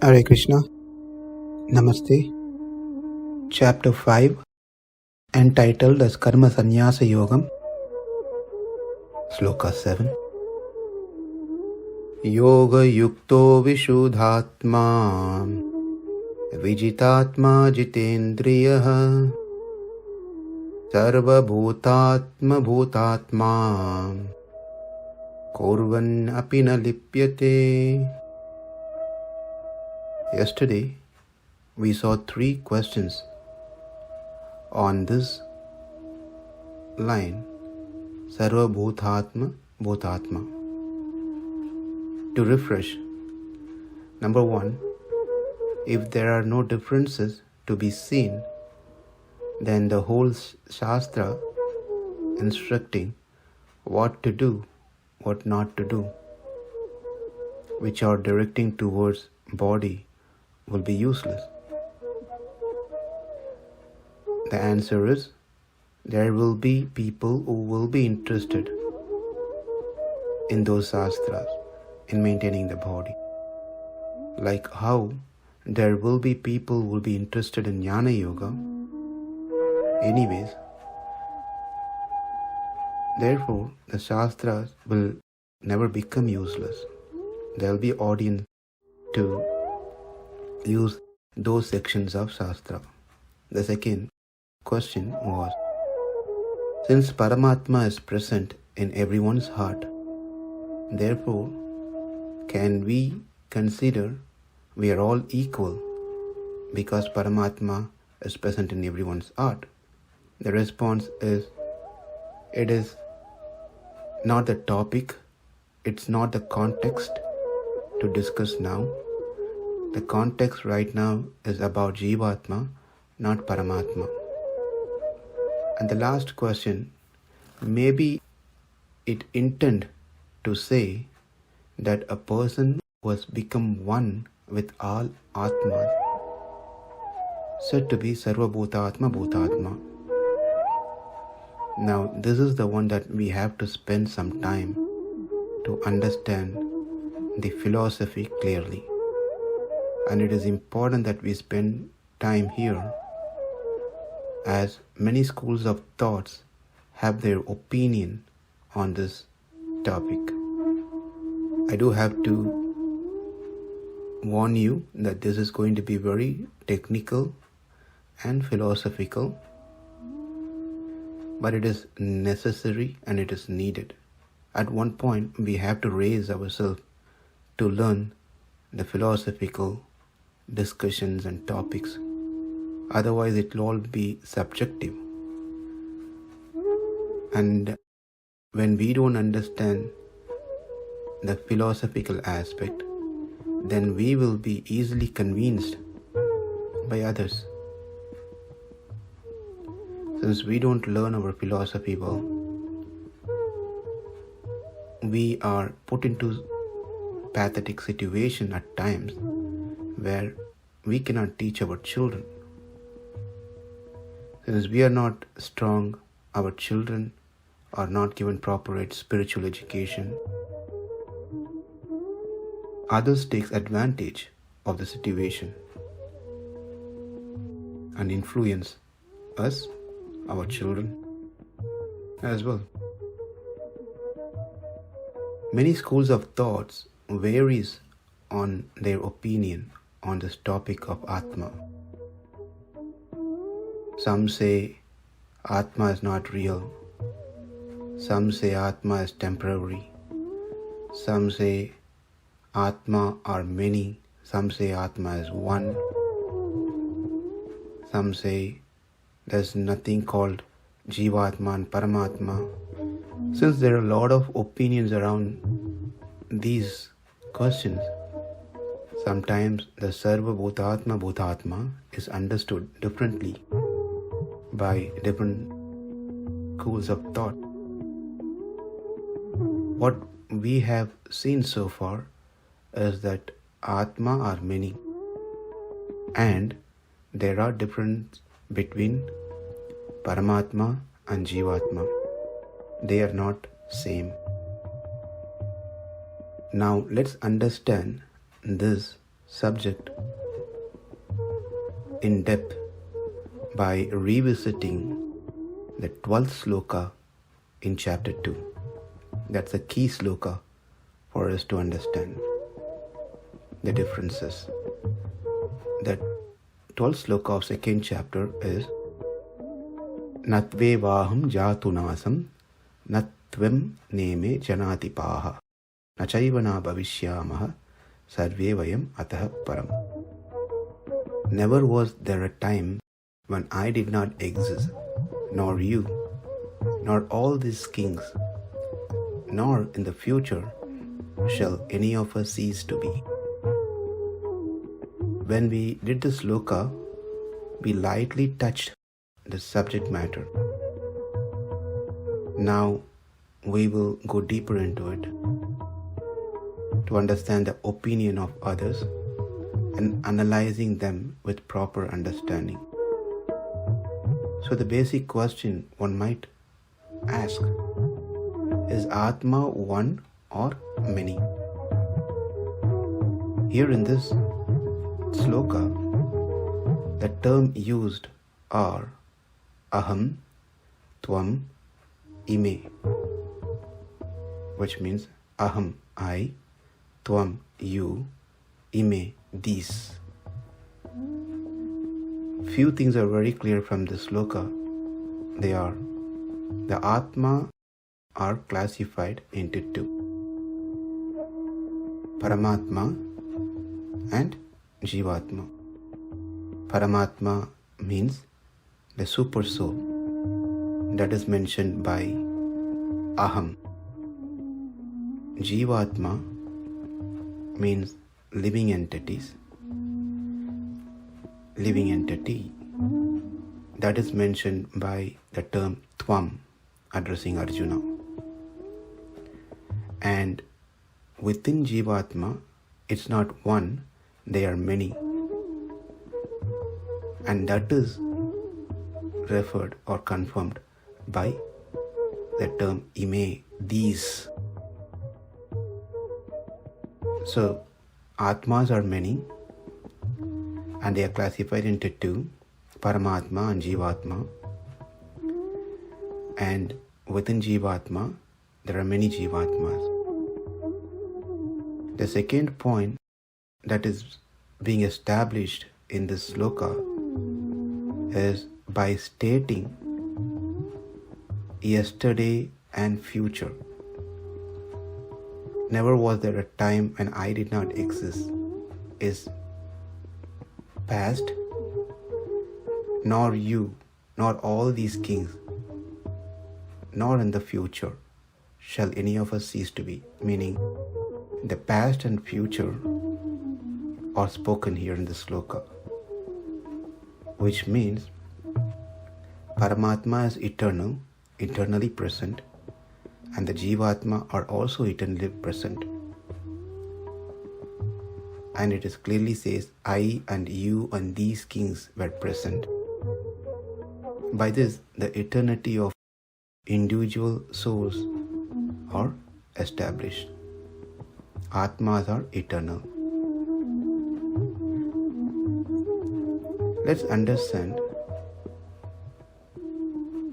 Hare Krishna. Namaste. Chapter 5, entitled as Karma Sannyasa Yogam. Sloka 7. Yoga-yukto viśuddhātmā vijitātmā jitendriyaḥ sarva-bhūtātma-bhūtātmā kurvann api na lipyate. Yesterday, we saw 3 questions on this line, sarva-bhūtātma-bhūtātmā. To refresh, number 1, if there are no differences to be seen, then the whole Shastra instructing what to do, what not to do, which are directing towards body, will be useless. The answer is, there will be people who will be interested in those shastras, in maintaining the body. Like how there will be people who will be interested in jnana yoga. Anyways, therefore, the shastras will never become useless. There will be audience to use those sections of Shastra. The second question was, since Paramatma is present in everyone's heart, therefore, can we consider we are all equal because Paramatma is present in everyone's heart? The response is, it is not the topic, it's not the context to discuss now. The context right now is about Jivatma, not Paramatma. And the last question, maybe it intend to say that a person who has become one with all Atmas, said to be sarva-bhūtātma-bhūtātmā. Now, this is the one that we have to spend some time to understand the philosophy clearly. And it is important that we spend time here, as many schools of thoughts have their opinion on this topic. I do have to warn you that this is going to be very technical and philosophical, but it is necessary and it is needed. At one point, we have to raise ourselves to learn the philosophical discussions and topics. Otherwise, it will all be subjective. And when we don't understand the philosophical aspect, then we will be easily convinced by others. Since we don't learn our philosophy well, we are put into pathetic situation at times where we cannot teach our children. Since we are not strong, our children are not given proper spiritual education. Others take advantage of the situation and influence us, our children, as well. Many schools of thoughts varies on their opinion on this topic of Atma. Some say Atma is not real. Some say Atma is temporary. Some say Atma are many. Some say Atma is one. Some say there's nothing called Jivatma and Paramatma. Since there are a lot of opinions around these questions, sometimes the sarva-bhūtātma-bhūtātmā is understood differently by different schools of thought. What we have seen so far is that Atma are many and there are differences between Paramatma and Jivatma. They are not same. Now let's understand this subject in depth by revisiting the 12th sloka in chapter 2. That's a key sloka for us to understand the differences. The 12th sloka of second chapter is Natve vaham jatunasam natvam neme janatipaha nachayvana bhavishyamaha sarve vayam atah param. Never was there a time when I did not exist, nor you, nor all these kings, nor in the future shall any of us cease to be. When we did the sloka, we lightly touched the subject matter. Now we will go deeper into it to understand the opinion of others and analyzing them with proper understanding. So the basic question one might ask, is Atma one or many? Here in this sloka, the term used are aham, tvam, ime, which means aham, I, tvam, you, ime, these. Few things are very clear from this sloka. They are, the Atma are classified into two, Paramatma and Jivatma. Paramatma means the super soul that is mentioned by aham. Jivatma means living entities. Living entity that is mentioned by the term tvam, addressing Arjuna. And within Jivatma, it's not one, they are many. And that is referred or confirmed by the term ime, these. So, Atmas are many and they are classified into two, Paramatma and Jivatma. And within Jivatma, there are many Jivatmas. The second point that is being established in this sloka is by stating yesterday and future. Never was there a time when I did not exist is past, nor you, nor all these kings, nor in the future shall any of us cease to be. Meaning, the past and future are spoken here in the sloka, which means Paramatma is eternal, eternally present, and the Jivatma are also eternally present. And it is clearly says, I and you and these kings were present. By this, the eternity of individual souls are established. Atmas are eternal. Let's understand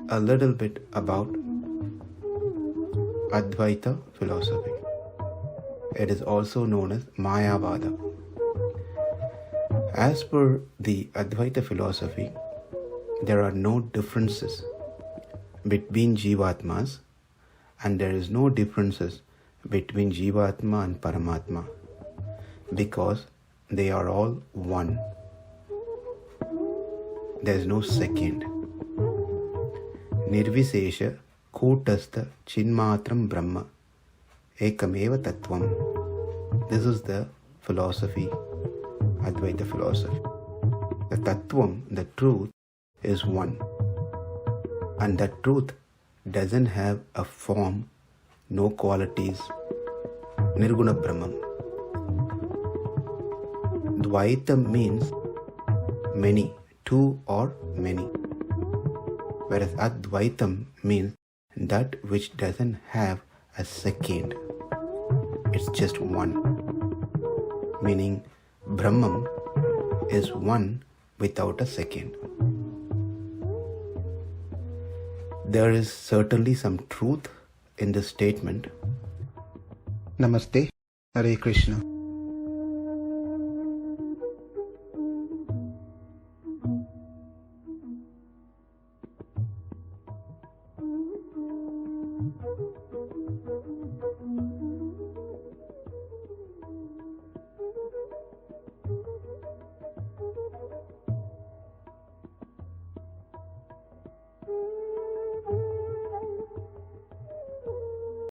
a little bit about Advaita philosophy. It is also known as Mayavada. As per the Advaita philosophy, there are no differences between Jivatmas and there is no differences between Jivatma and Paramatma because they are all one. There is no second. Nirvisesha kūtastha chinmatram brahma ekameva tattvam. This is the philosophy, Advaita philosophy. The tattvam, the truth, is one. And that truth doesn't have a form, no qualities. Nirguna Brahman. Dvaitam means many, two or many. Whereas Advaitam means that which doesn't have a second. It's just one. Meaning Brahman is one without a second. There is certainly some truth in this statement. Namaste. Hare Krishna.